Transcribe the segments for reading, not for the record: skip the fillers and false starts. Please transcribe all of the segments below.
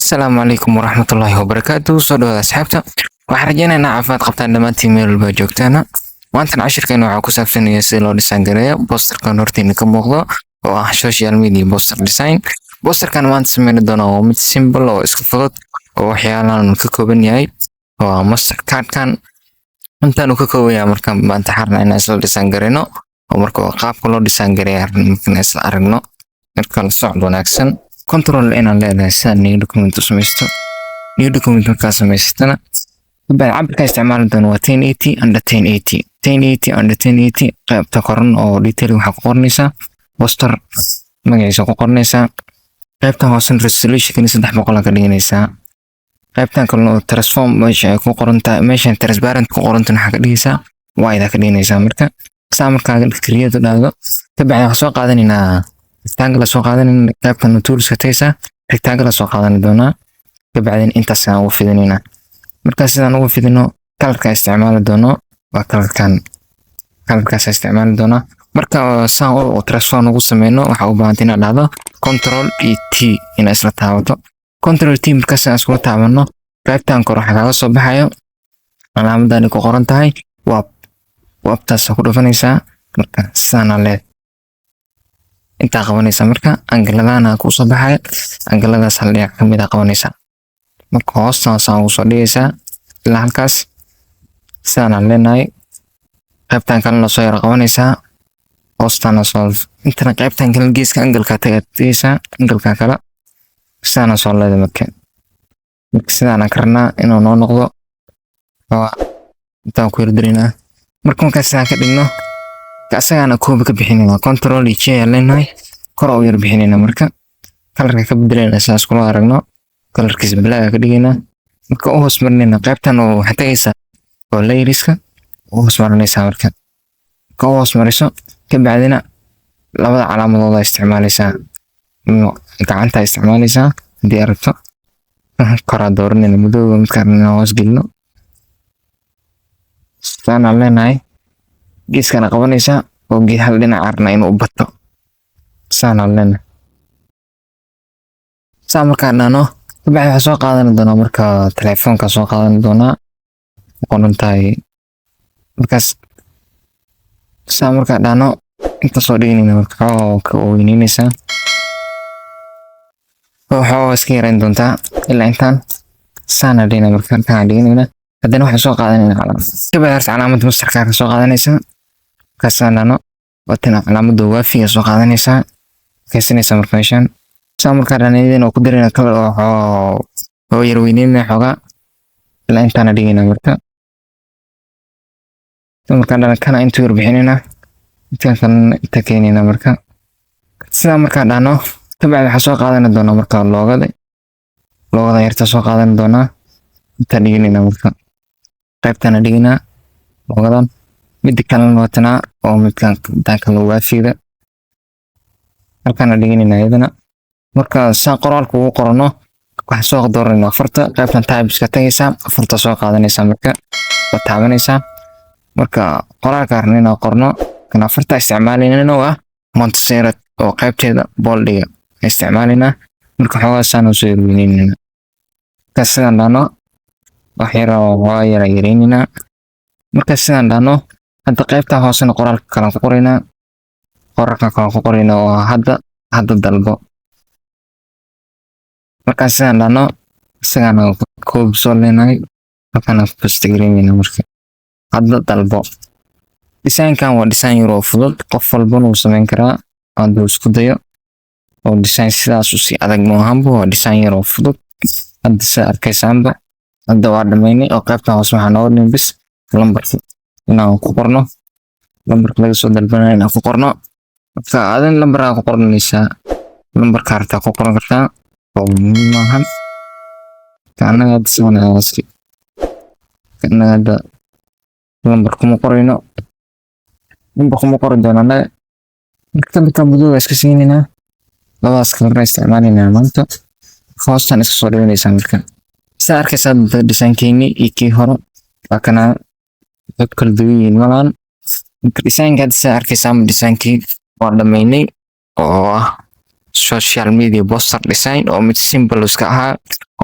Asalaamu calaykum waraxmatullaahi wabarakaatu. Soo dhawaada asxaabta. Waxaan rajeynaynaa caafimaad qabtaan dhammaantiin meel walba joogtaana. Maantan cashirkeena waxaa ku saabsan yahay sida loo dhisaan gareeyo posterkan hortiina ka muuqdo oo ah social media poster design. Posterkan maanta sameyn doona waa mid simple oo iska fudud oo waxyaalahan ka kooban yahay oo mastercard-kan intaan uu ka kooban yahay marka maanta xarna inaan isla dhisaan gareyno oo marka qaabka loo dhisaan gareeyo markaan isla aragno marka la socod wanaagsan control inaan leedahay sida new document u samaysto new document markaa samaysatana بعد cabirka isticmaali doono waa 1080 under 1080 1080 under 1080 qaybta qoran oo detail waxa ku qornaysaa poster magaciisa ku qornaysaa qaybta hoose resolution 300 ka dhiganaysaa qaybtan kale oo transform meesha ay ku qorantahay meesha transparent ku qorantahay waxa ka dhigaysaa wide ka dhiganaysaa marka marka create dhaado tabacda waxa soo qaadanaynaa rectangle soo qaadanayna qaybtan tools ka taysa rectangle soo qaadan doona tabacdin intaas aan u fidinayna marka sidaan ugu fidino colorka isticmaali doono waa colorkaas isticmaali doona marka saan oo transform ugu sameeyno waxa u baahan inaan dhahdo control T in isla taabato control T marka saan isku taabano qaybtan kor waxa kaga soo baxayo calaamadan ku qoran tahay waabtaas ku dhufanaysaa marka saan leed inta qabanaysa marka angaladana ku soo baxay angaladaas hal dhinac kamid ah qabanaysa marka hoostaan saan ugu soo dhigaysaa ilaa halkaas saan leenahay qaybtan kale la soo yar qabanaysaa hoostaan soo intana qaybtan kale geeska angalka tagaysaa angalka kale saan soo leedahay marka sidaan karnaa inuu noo noqdo waa intaan ku yardirinaa marka sidaan ka dhigno asagana koob ka bixinayna control J leenahay kor u yar bixinayna marka colorka ka bedelayna saas kula aragno colorkiisa black ka dhigayna marka oo hoos marnayna qaybtan oo waxa tagaysa oo layerska oo hoos marnaysa marka ka hoos mariso ka bacdina labada calaamadood ay isticmaalaysaa gacanta isticmaalaysaa hadii aragto kora dooranayna madowga midkaan hoos gelino sana leenahay geeskana qabanaysaa oo geed hal dhinac arna inuu bato sana leenahay markaan dhano بعد waxaa soo qaadan doona marka telefoonka soo qaadan doona qorantahay markaas marka dhano inta soo dhiginayna marka ka weynaysa waxa iska yareyn doonta ilaa intaan sana dhina marka ka dhiginayna hadana waxa soo qaadanayna calaamad mastercard soo qaadanaysa ka sanano watana calaamada waafiga soo qaadanaysa kaysanaysa marka meeshan marka dhanayeen oo ku dirina kala oo yar weynayna xoga ilaa intaan dhigayna marka kana intuu yar bixinayna inta keenayna marka sida marka dhano tabacda waxa soo qaadan doona marka loogada yarta soo qaadan doona inta dhiginayna marka qaybtana dhigina loogadan mid kalena watana oo midkan danka loo waafiida halkana dhiginayna iyadana marka saan qoraalku uu qorno waxa soo dooranayna farta qaybtan types ka tagaysa farta soo qaadanaysa marka taabanaysa marka qoraalka arnayna qorno kana farta isticmaalayna waa Montserrat oo qaybteeda boldiga isticmaalayna marka xogaa saan u soo yeelinayna kaasaan dhano wax yar oo yareynayna marka sidaan dhano hadda qaybta hoosena qoraalka kala ku qorayna qoraalka kala ku qorayna oo hadda dalbo marka sidaan dhano isagana koob soo leenahay halkana postergreenina marka hadda dalbo design-kan waa design yar oo fudud qof walba uu sameyn karaa hadduu isku dayo oo design sidaas u si adag ma ahanba waa design yar oo fudud hadda sa arkaysaanba hadda waa dhamaynay oo qaybta hoose waxaa noo dhiman bis lambarka inaan ku qorno lambarka laga soo dalbanay inaan ku qorno marka adan lambarka ku qornaysaa lambarka harta ku qoran kartaa oo maahan kana hadda lambar kuma qorayno lambar kuma qoran doonana marka madowga iska siinayna labadaas kala isticmaalayna maanta hoostan iska soo dhiganaysa marka saa arkaysaa design-keeni iyo kii hore waa kana dad kala duwan yihiin malaan marka design-ka hadda saa arkaysaa design-kii waa dhamaynay oo ah social media poster design oo mid simple iska ahaa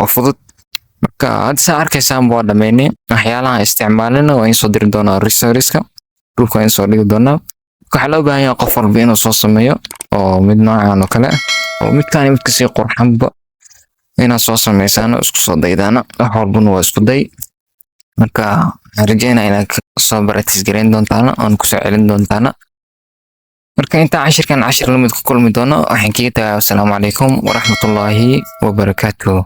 oo fudud. Marka hadda saa arkaysaan waa dhameynay waxyaalaha isticmaalina waa in soo diri doonaa resource-ka dhulka waa in soo dhigi doonaa. Waxaa loo baahan yahay qof walba inuu soo sameeyo oo mid noocan oo kale oo midkaan mid kasii qurxanba inaad soo sameysaan isku soo daydaana wax walbana waa isku day. Marka waxaan rajeynaa inaad soo baratis gareyn doontaana oon kusoo celin doontaana. marka inta cashirkan cashir lamid ku kulmi doono waxaan kaga tagayaa. Assalaamu calaykum waraxmatullaahi wabarakaatuh.